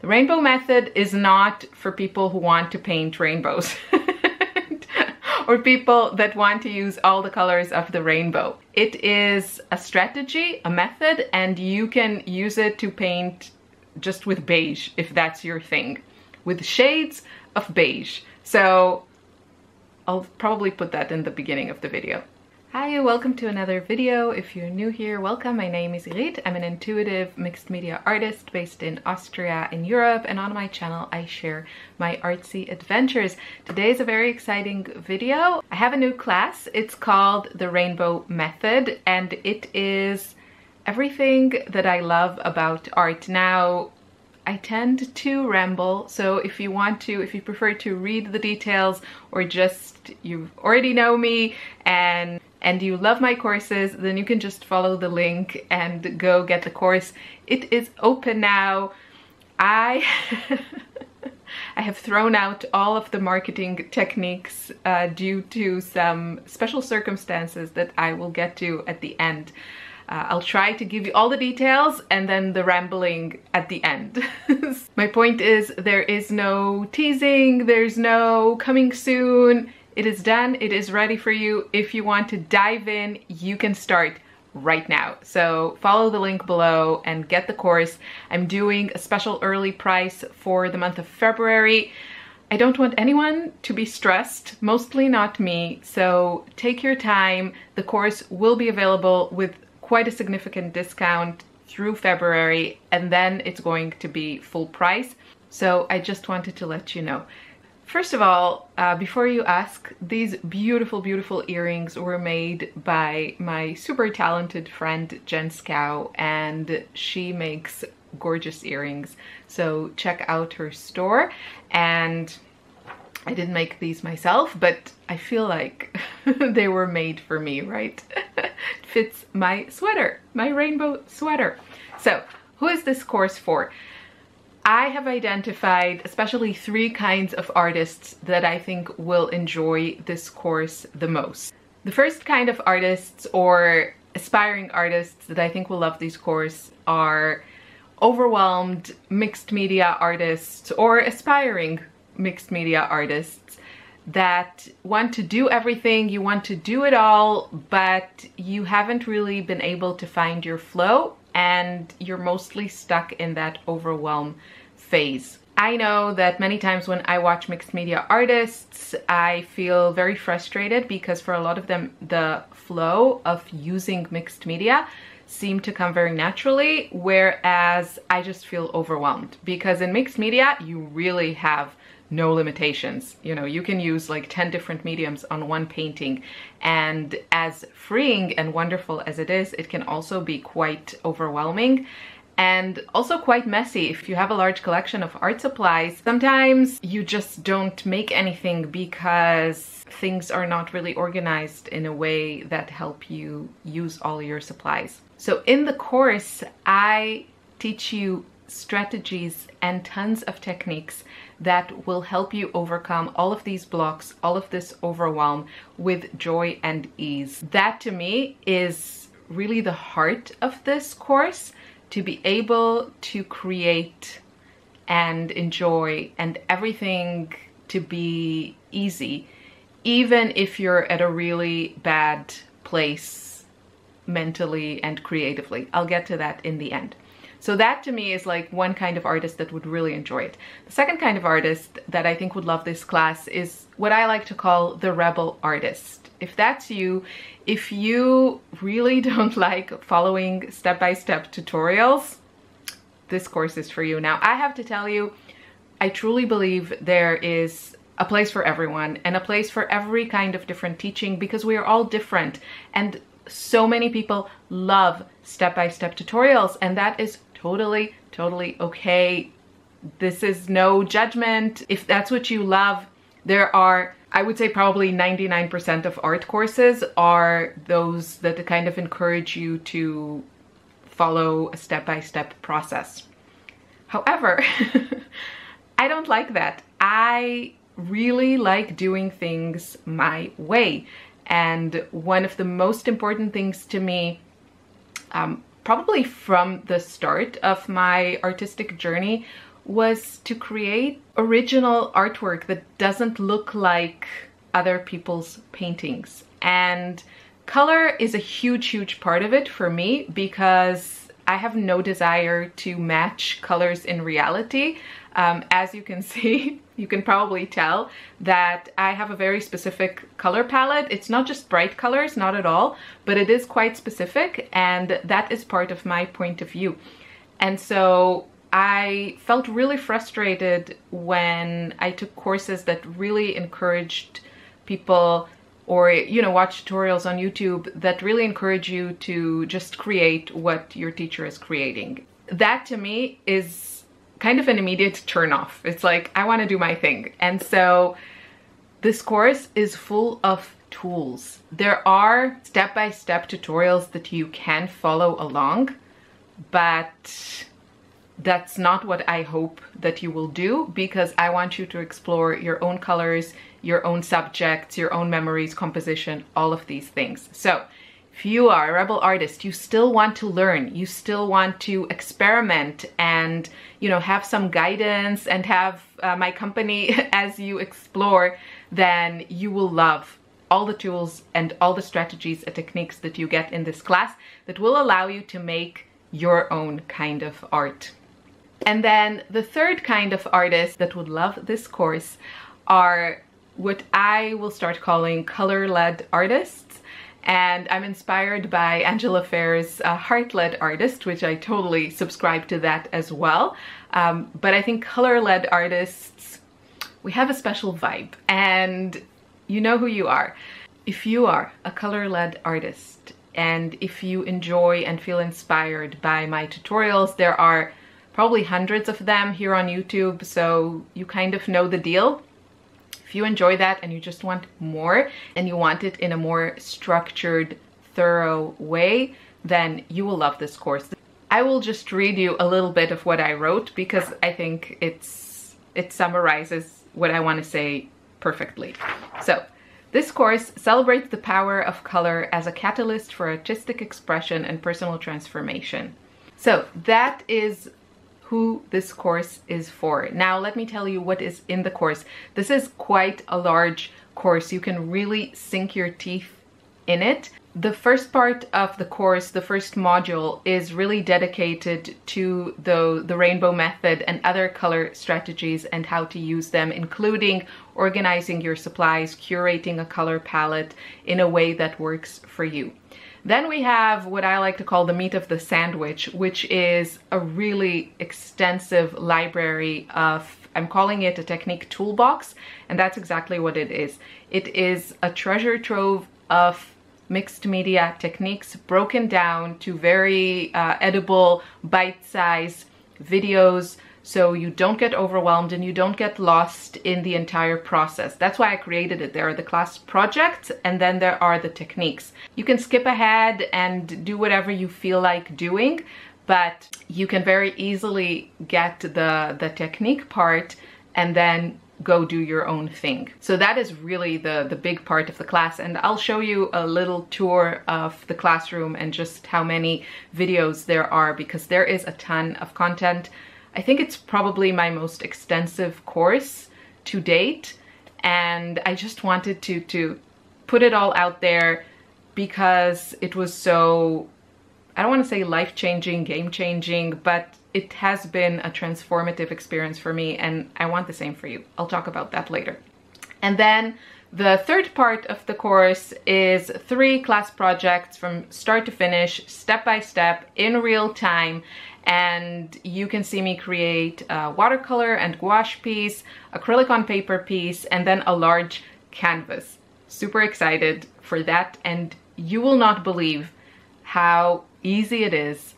The rainbow method is not for people who want to paint rainbows or people that want to use all the colors of the rainbow. It is a strategy, a method, and you can use it to paint just with beige if that's your thing, with shades of beige. So I'll probably put that in the beginning of the video. Hi, welcome to another video. If you're new here, welcome. My name is Irit. I'm an intuitive mixed media artist based in Austria in Europe, and on my channel I share my artsy adventures. Today is a very exciting video. I have a new class. It's called the Rainbow Method, and it is everything that I love about art. Now, I tend to ramble, so if you prefer to read the details, or just you already know me and you love my courses, then you can just follow the link and go get the course. It is open now. I have thrown out all of the marketing techniques due to some special circumstances that I will get to at the end. I'll try to give you all the details and then the rambling at the end. My point is, there is no teasing, there's no coming soon. It is done, it is ready for you. If you want to dive in, you can start right now. So follow the link below and get the course. I'm doing a special early price for the month of February. I don't want anyone to be stressed, mostly not me, so take your time. The course will be available with quite a significant discount through February, and then it's going to be full price. So I just wanted to let you know. First of all, before you ask, these beautiful, beautiful earrings were made by my super talented friend Jen Scow, and she makes gorgeous earrings. So check out her store. And I didn't make these myself, but I feel like they were made for me, right? It fits my sweater, my rainbow sweater. So who is this course for? I have identified especially 3 kinds of artists that I think will enjoy this course the most. The first kind of artists, or aspiring artists, that I think will love this course are overwhelmed mixed media artists, or aspiring mixed media artists that want to do everything, you want to do it all, but you haven't really been able to find your flow, and you're mostly stuck in that overwhelm phase. I know that many times when I watch mixed media artists, I feel very frustrated because for a lot of them, the flow of using mixed media seem to come very naturally, whereas I just feel overwhelmed because in mixed media, you really have no limitations. You know, you can use like 10 different mediums on one painting, and as freeing and wonderful as it is, it can also be quite overwhelming and also quite messy. If you have a large collection of art supplies, sometimes you just don't make anything because things are not really organized in a way that help you use all your supplies. So in the course, I teach you strategies and tons of techniques that will help you overcome all of these blocks, all of this overwhelm with joy and ease. That to me is really the heart of this course, to be able to create and enjoy and everything to be easy, even if you're at a really bad place mentally and creatively. I'll get to that in the end. So that to me is like one kind of artist that would really enjoy it. The second kind of artist that I think would love this class is what I like to call the rebel artist. If that's you, if you really don't like following step-by-step tutorials, this course is for you. Now, I have to tell you, I truly believe there is a place for everyone and a place for every kind of different teaching, because we are all different, and so many people love step-by-step tutorials, and that is totally okay. This is no judgment. If that's what you love, there are, I would say probably 99% of art courses are those that kind of encourage you to follow a step-by-step process. However, I don't like that. I really like doing things my way. And one of the most important things to me, probably from the start of my artistic journey, was to create original artwork that doesn't look like other people's paintings. And color is a huge, huge part of it for me, because I have no desire to match colors in reality. As you can see, you can probably tell that I have a very specific color palette. It's not just bright colors, not at all, but it is quite specific, and that is part of my point of view. And so I felt really frustrated when I took courses that really encouraged people, or, you know, watch tutorials on YouTube that really encourage you to just create what your teacher is creating. That to me is kind of an immediate turn off. It's like, I want to do my thing. And so this course is full of tools. There are step-by-step tutorials that you can follow along, but that's not what I hope that you will do, because I want you to explore your own colors, your own subjects, your own memories, composition, all of these things. So if you are a rebel artist, you still want to learn, you still want to experiment and, you know, have some guidance and have my company as you explore, then you will love all the tools and all the strategies and techniques that you get in this class that will allow you to make your own kind of art. And then the third kind of artists that would love this course are what I will start calling color-led artists. And I'm inspired by Angela Fair's heart-led artist, which I totally subscribe to that as well. But I think color-led artists, we have a special vibe, and you know who you are. If you are a color-led artist, and if you enjoy and feel inspired by my tutorials, there are probably hundreds of them here on YouTube, so you kind of know the deal. If you enjoy that and you just want more, and you want it in a more structured, thorough way, then you will love this course. I will just read you a little bit of what I wrote, because I think it summarizes what I want to say perfectly. So, this course celebrates the power of color as a catalyst for artistic expression and personal transformation. So that is who this course is for. Now let me tell you what is in the course. This is quite a large course. You can really sink your teeth in it. The first part of the course, the first module, is really dedicated to the rainbow method and other color strategies and how to use them, including organizing your supplies, curating a color palette in a way that works for you. Then we have what I like to call the meat of the sandwich, which is a really extensive library of, I'm calling it a technique toolbox, and that's exactly what it is. It is a treasure trove of mixed media techniques broken down to very edible, bite-sized videos, so you don't get overwhelmed and you don't get lost in the entire process. That's why I created it. There are the class projects, and then there are the techniques. You can skip ahead and do whatever you feel like doing, but you can very easily get the technique part and then go do your own thing. So that is really the big part of the class, and I'll show you a little tour of the classroom and just how many videos there are, because there is a ton of content. I think it's probably my most extensive course to date, and I just wanted to put it all out there because it was so, I don't want to say life-changing, game-changing, but it has been a transformative experience for me, and I want the same for you. I'll talk about that later. And then the third part of the course is 3 class projects from start to finish, step by step, in real time. And you can see me create a watercolor and gouache piece, acrylic on paper piece, and then a large canvas. Super excited for that, and you will not believe how easy it is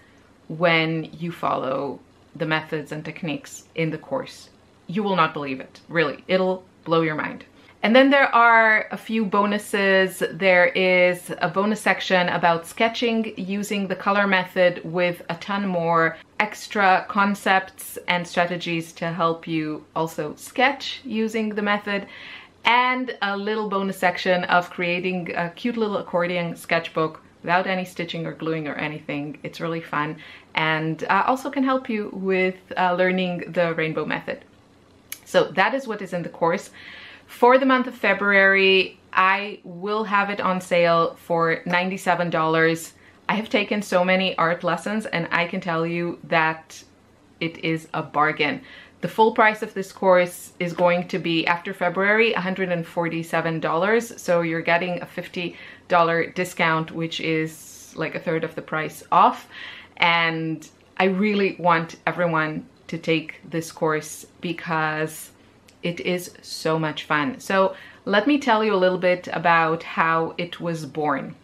when you follow the methods and techniques in the course. You will not believe it, really. It'll blow your mind. And then there are a few bonuses. There is a bonus section about sketching using the color method with a ton more extra concepts and strategies to help you also sketch using the method, and a little bonus section of creating a cute little accordion sketchbook without any stitching or gluing or anything. It's really fun, and also can help you with learning the rainbow method. So that is what is in the course. For the month of February, I will have it on sale for $97. I have taken so many art lessons, and I can tell you that it is a bargain. The full price of this course is going to be, after February, $147. So you're getting a $50 discount, which is like a third of the price off. And I really want everyone to take this course because it is so much fun. So let me tell you a little bit about how it was born.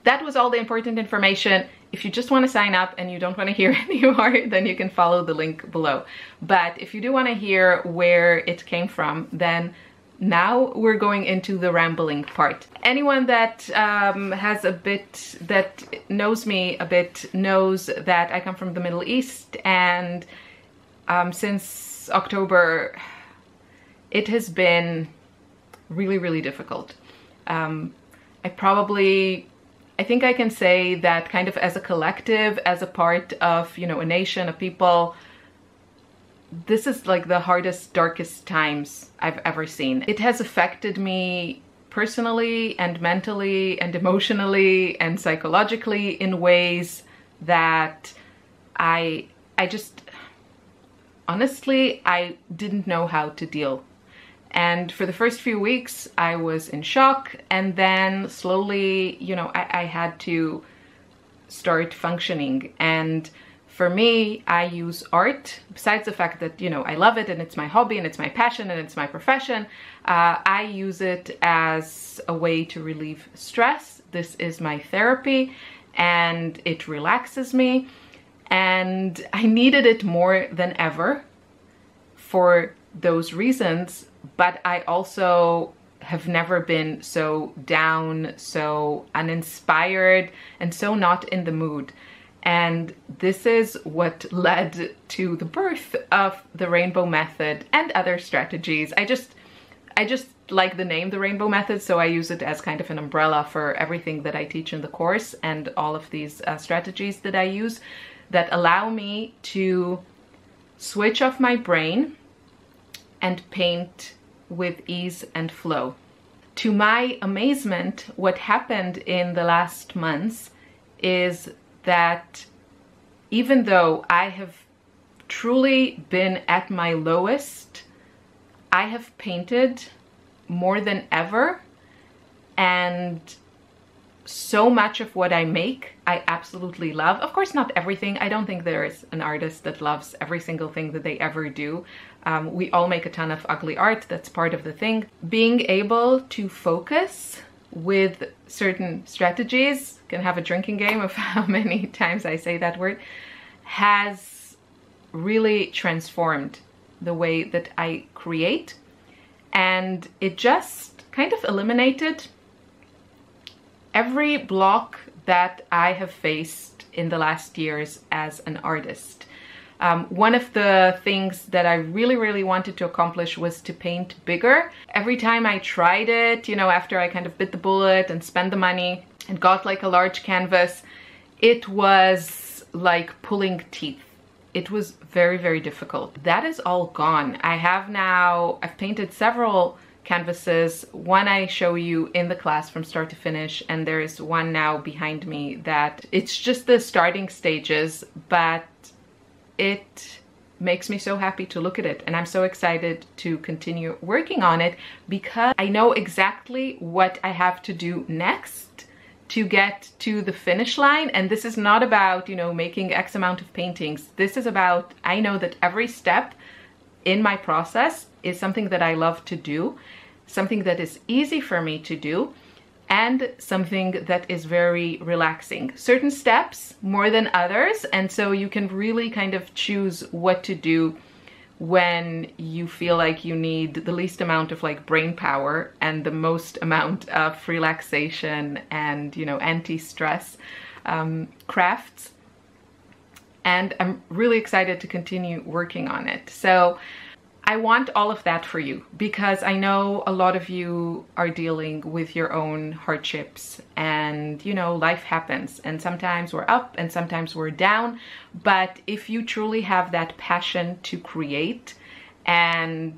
That was all the important information. If you just want to sign up and you don't want to hear any more, then you can follow the link below. But if you do want to hear where it came from, then now we're going into the rambling part. Anyone that that knows me a bit knows that I come from the Middle East, and since October, it has been really, really difficult. I think I can say that kind of as a collective, as a part of, you know, a nation, a people, this is like the hardest, darkest times I've ever seen. It has affected me personally and mentally and emotionally and psychologically in ways that I just, honestly, I didn't know how to deal. And for the first few weeks, I was in shock, and then slowly, you know, I had to start functioning. And for me, I use art, besides the fact that, you know, I love it and it's my hobby and it's my passion and it's my profession, I use it as a way to relieve stress. This is my therapy, and it relaxes me. And I needed it more than ever for those reasons. But I also have never been so down, so uninspired, and so not in the mood. And this is what led to the birth of the rainbow method and other strategies. I just like the name, the rainbow method, so I use it as kind of an umbrella for everything that I teach in the course, and all of these strategies that I use that allow me to switch off my brain and paint with ease and flow. To my amazement, what happened in the last months is that even though I have truly been at my lowest, I have painted more than ever, and so much of what I make, I absolutely love. Of course, not everything. I don't think there is an artist that loves every single thing that they ever do. We all make a ton of ugly art. That's part of the thing. Being able to focus with certain strategies, can have a drinking game of how many times I say that word, has really transformed the way that I create. And it just kind of eliminated every block that I have faced in the last years as an artist. One of the things that I really wanted to accomplish was to paint bigger. Every time I tried it, you know, after I kind of bit the bullet and spent the money and got like a large canvas, it was like pulling teeth. It was very difficult. That is all gone. I've painted several canvases. One I show you in the class from start to finish, and there is one now behind me that it's just the starting stages, but it makes me so happy to look at it, and I'm so excited to continue working on it because I know exactly what I have to do next to get to the finish line. And this is not about, you know, making X amount of paintings. This is about, I know that every step in my process is something that I love to do, something that is easy for me to do, and something that is very relaxing. Certain steps more than others, and so you can really kind of choose what to do when you feel like you need the least amount of like brain power and the most amount of relaxation and, you know, anti-stress crafts. And I'm really excited to continue working on it. So I want all of that for you because I know a lot of you are dealing with your own hardships and, you know, life happens and sometimes we're up and sometimes we're down. But if you truly have that passion to create, and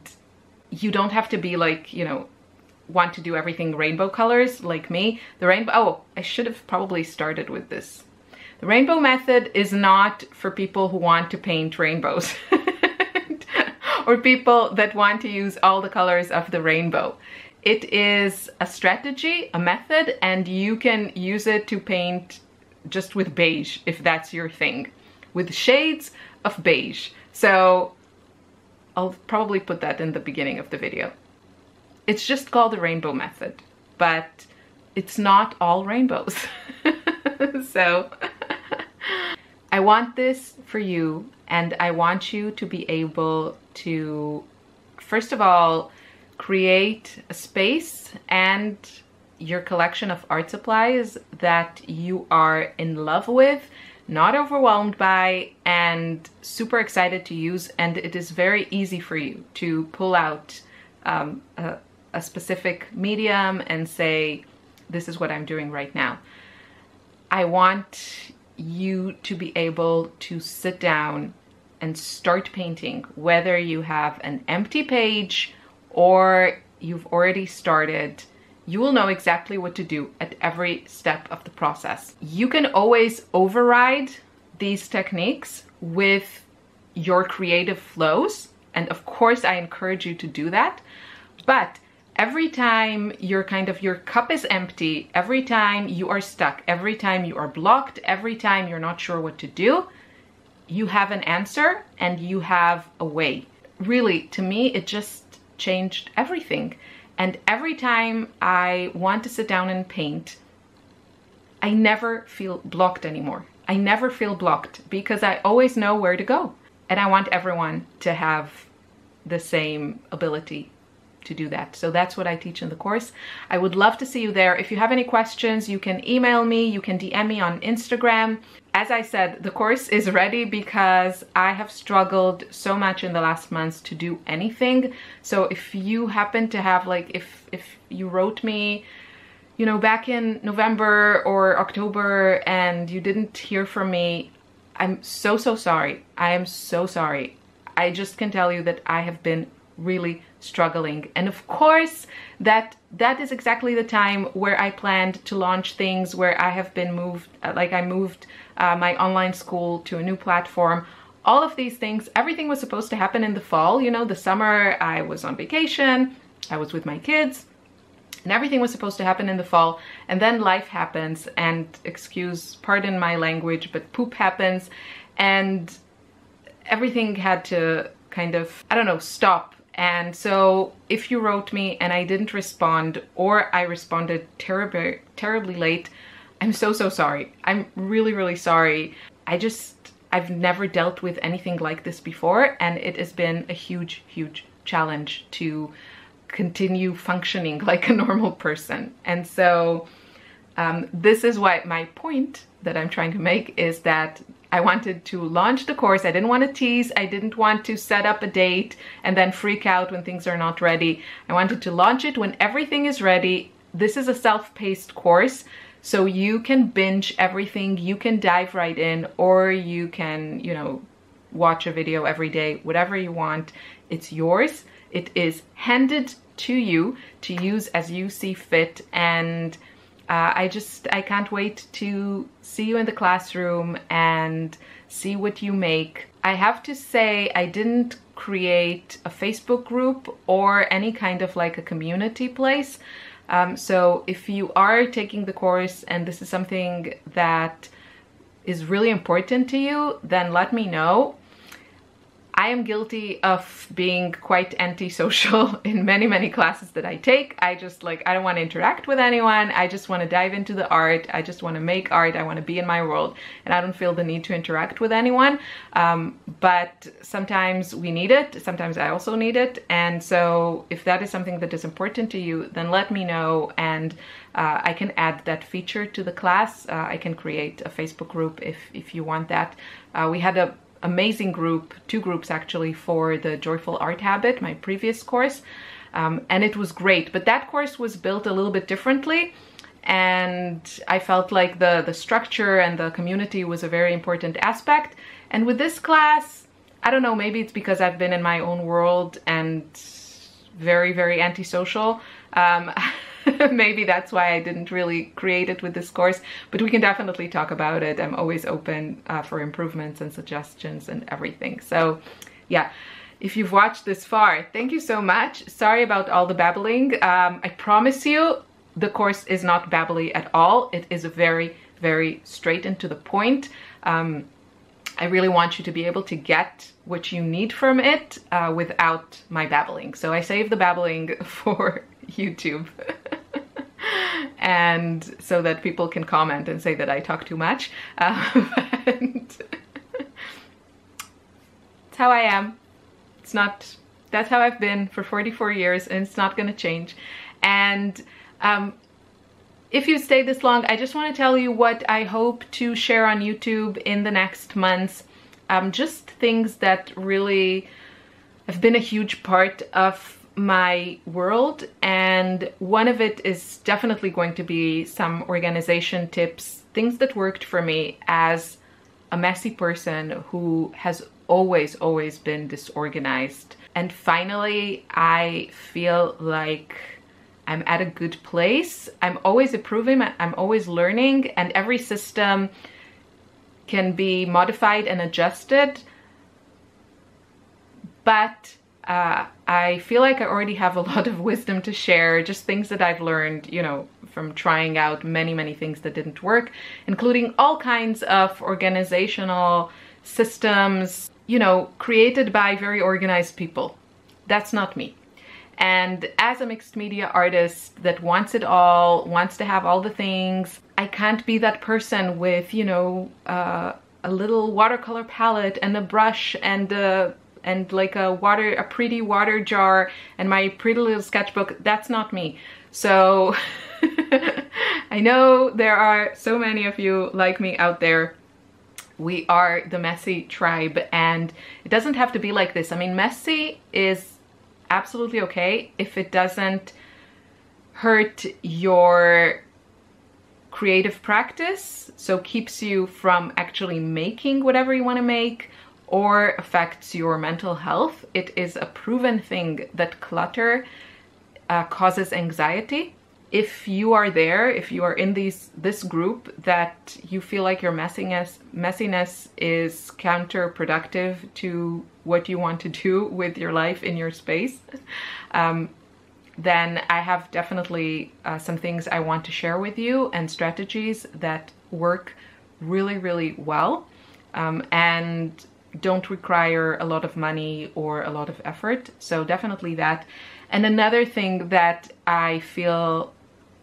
you don't have to be like, you know, want to do everything rainbow colors like me. The rainbow, oh, I should have probably started with this. The rainbow method is not for people who want to paint rainbows. Or people that want to use all the colors of the rainbow. It is a strategy, a method, and you can use it to paint just with beige, if that's your thing, with shades of beige. So I'll probably put that in the beginning of the video. It's just called the rainbow method, but it's not all rainbows. So I want this for you, and I want you to be able to, first of all, create a space and your collection of art supplies that you are in love with, not overwhelmed by, and super excited to use. And it is very easy for you to pull out a specific medium and say, this is what I'm doing right now. I want you to be able to sit down and start painting, whether you have an empty page or you've already started. You will know exactly what to do at every step of the process. You can always override these techniques with your creative flows, and of course I encourage you to do that. But every time your cup is empty, every time you are stuck, every time you are blocked, every time you're not sure what to do, you have an answer and you have a way. Really, to me, it just changed everything. And every time I want to sit down and paint, I never feel blocked anymore. I never feel blocked because I always know where to go. And I want everyone to have the same ability to do that. So that's what I teach in the course. I would love to see you there. If you have any questions, you can email me, you can DM me on Instagram. As I said, the course is ready because I have struggled so much in the last months to do anything. So if you happen to have, like, if you wrote me, you know, back in November or October and you didn't hear from me, I'm so sorry. I am so sorry. I just can tell you that I have been really struggling. And of course, that is exactly the time where I planned to launch things, where I have been moved, I moved my online school to a new platform. All of these things, everything was supposed to happen in the fall. You know, the summer I was on vacation, I was with my kids, and everything was supposed to happen in the fall. And then life happens, and pardon my language, but poop happens, and everything had to kind of, I don't know, stop. And so if you wrote me and I didn't respond, or I responded terribly late, I'm so sorry. I'm really sorry. I've never dealt with anything like this before, and it has been a huge challenge to continue functioning like a normal person. And so this is why my point that I'm trying to make is that I wanted to launch the course. I didn't want to tease. I didn't want to set up a date and then freak out when things are not ready. I wanted to launch it when everything is ready. This is a self-paced course, so you can binge everything. You can dive right in, or you can, you know, watch a video every day, whatever you want. It's yours. It is handed to you to use as you see fit. And I can't wait to see you in the classroom and see what you make. I have to say, I didn't create a Facebook group or any kind of like a community place. So if you are taking the course and this is something that is really important to you, then let me know. I am guilty of being quite antisocial in many classes that I take. I don't want to interact with anyone. I just want to dive into the art. I just want to make art. I want to be in my world, and I don't feel the need to interact with anyone. But sometimes we need it. Sometimes I also need it. And so if that is something that is important to you, then let me know, and I can add that feature to the class. I can create a Facebook group if you want that. We had a amazing group, 2 groups actually, for the Joyful Art Habit, my previous course. And it was great, but that course was built a little bit differently. And I felt like the structure and the community was a very important aspect. And with this class, I don't know, maybe it's because I've been in my own world and very, very antisocial. Maybe that's why I didn't really create it with this course, but we can definitely talk about it. I'm always open for improvements and suggestions and everything. So yeah, if you've watched this far, thank you so much. Sorry about all the babbling. I promise you, the course is not babbly at all. It is very, very straight and to the point. I really want you to be able to get what you need from it without my babbling. So I save the babbling for YouTube. And so that people can comment and say that I talk too much. It's how I am. It's not, that's how I've been for 44 years, and it's not gonna change. And if you stayed this long, I just want to tell you what I hope to share on YouTube in the next months. Just things that really have been a huge part of my world, and one of it is definitely going to be some organization tips, things that worked for me as a messy person who has always been disorganized. And finally, I feel like I'm at a good place. I'm always improving, I'm always learning, and every system can be modified and adjusted. But I feel like I already have a lot of wisdom to share, just things that I've learned, you know, from trying out many things that didn't work, including all kinds of organizational systems, you know, created by very organized people. That's not me. And as a mixed media artist that wants it all, wants to have all the things, I can't be that person with, you know, a little watercolor palette and a brush and like a pretty water jar and my pretty little sketchbook. That's not me. So I know there are so many of you like me out there. We are the messy tribe, and it doesn't have to be like this. I mean, messy is absolutely okay if it doesn't hurt your creative practice, so keeps you from actually making whatever you want to make, or affects your mental health. It is a proven thing that clutter causes anxiety. If you are there, if you are in this group that you feel like your messiness is counterproductive to what you want to do with your life in your space, then I have definitely some things I want to share with you, and strategies that work really well and don't require a lot of money or a lot of effort. So definitely that. And another thing that I feel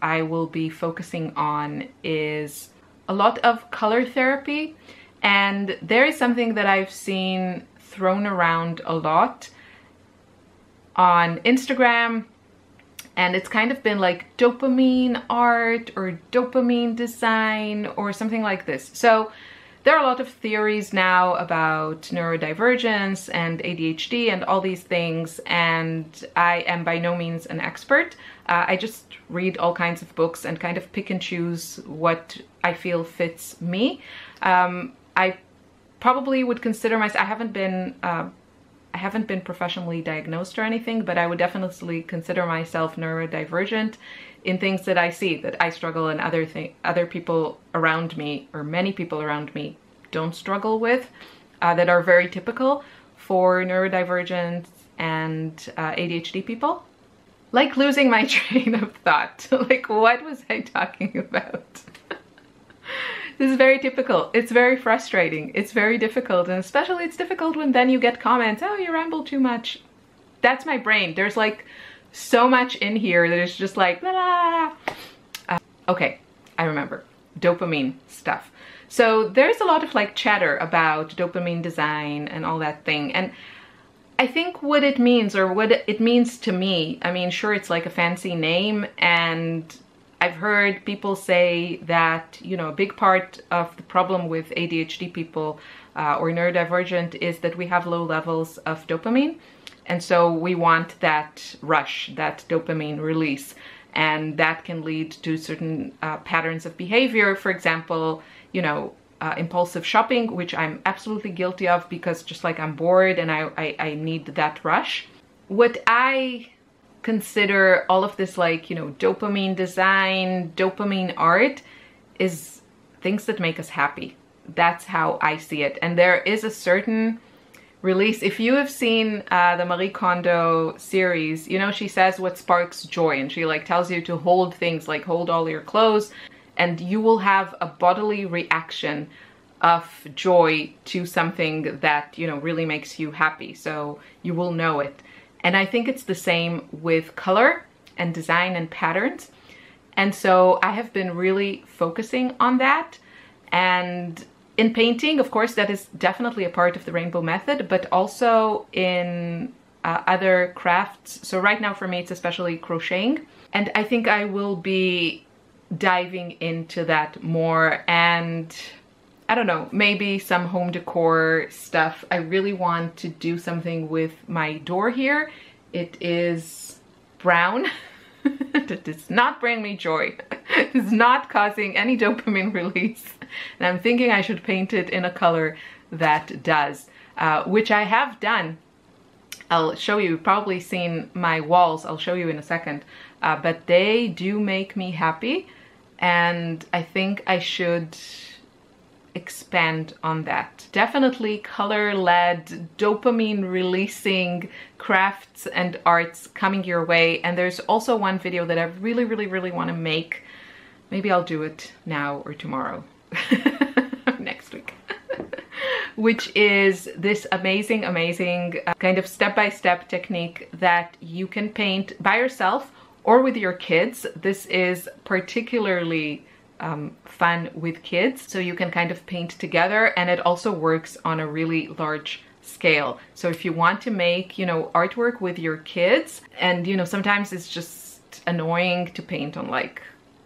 I will be focusing on is a lot of color therapy. And there is something that I've seen thrown around a lot on Instagram, and it's kind of been like dopamine art or dopamine design or something like this. So there are a lot of theories now about neurodivergence and ADHD and all these things, and I am by no means an expert. I just read all kinds of books and kind of pick and choose what I feel fits me. I probably would consider myself, I haven't been professionally diagnosed or anything, but I would definitely consider myself neurodivergent in things that I see, that I struggle, and other people around me, or many people around me, don't struggle with, that are very typical for neurodivergent and ADHD people. Like losing my train of thought. Like, what was I talking about? This is very typical. It's very frustrating. It's very difficult. And especially it's difficult when then you get comments, oh, you ramble too much. That's my brain. There's like so much in here that is just like, blah, blah. Okay, I remember. Dopamine stuff. So there's a lot of like chatter about dopamine design and all that thing. And I think what it means, or what it means to me, I mean, sure, it's like a fancy name, and I've heard people say that, you know, a big part of the problem with ADHD people or neurodivergent is that we have low levels of dopamine. And so we want that rush, that dopamine release. And that can lead to certain patterns of behavior. For example, you know, impulsive shopping, which I'm absolutely guilty of because just like I'm bored and I need that rush. What I consider all of this, like, you know, dopamine design, dopamine art, is things that make us happy. That's how I see it. And there is a certain release. If you have seen the Marie Kondo series, you know, she says what sparks joy, and she like tells you to hold things, like hold all your clothes, and you will have a bodily reaction of joy to something that, you know, really makes you happy. So you will know it. And I think it's the same with color and design and patterns. And so I have been really focusing on that. And in painting, of course, that is definitely a part of the rainbow method, but also in other crafts. So right now for me, it's especially crocheting. And I think I will be diving into that more, and I don't know, maybe some home decor stuff. I really want to do something with my door here. It is brown. That does not bring me joy. It's not causing any dopamine release. And I'm thinking I should paint it in a color that does, which I have done. I'll show you. You've probably seen my walls. I'll show you in a second. But they do make me happy. And I think I should expand on that. Definitely color-led, dopamine-releasing crafts and arts coming your way. And there's also one video that I really want to make. Maybe I'll do it now or tomorrow. Next week. Which is this amazing kind of step-by-step technique that you can paint by yourself or with your kids. This is particularly fun with kids, so you can kind of paint together, and it also works on a really large scale. So if you want to make, you know, artwork with your kids, and you know, sometimes it's just annoying to paint on, like,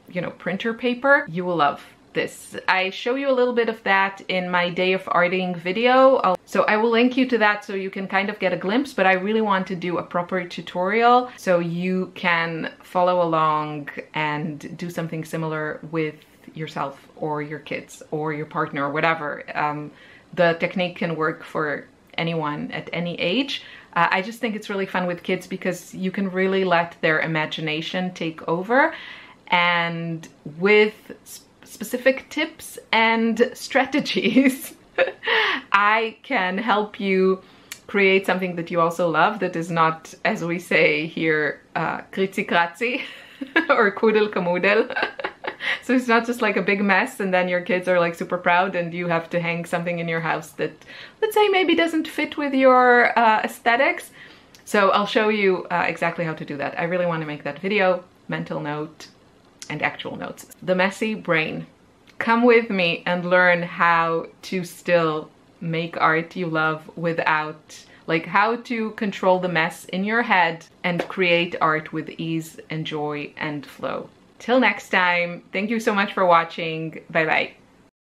you know, printer paper, you will love this. I show you a little bit of that in my day of arting video. So I will link you to that so you can kind of get a glimpse, but I really want to do a proper tutorial so you can follow along and do something similar with yourself or your kids or your partner or whatever. The technique can work for anyone at any age. I just think it's really fun with kids because you can really let their imagination take over, and with specific tips and strategies, I can help you create something that you also love, that is not, as we say here, kritzi-kratzi or kudel-kamudel. So it's not just like a big mess and then your kids are like super proud and you have to hang something in your house that, let's say, maybe doesn't fit with your aesthetics. So I'll show you exactly how to do that. I really want to make that video. Mental note and actual notes. The messy brain. Come with me and learn how to still make art you love without, like, how to control the mess in your head and create art with ease and joy and flow. Till next time, thank you so much for watching. Bye bye.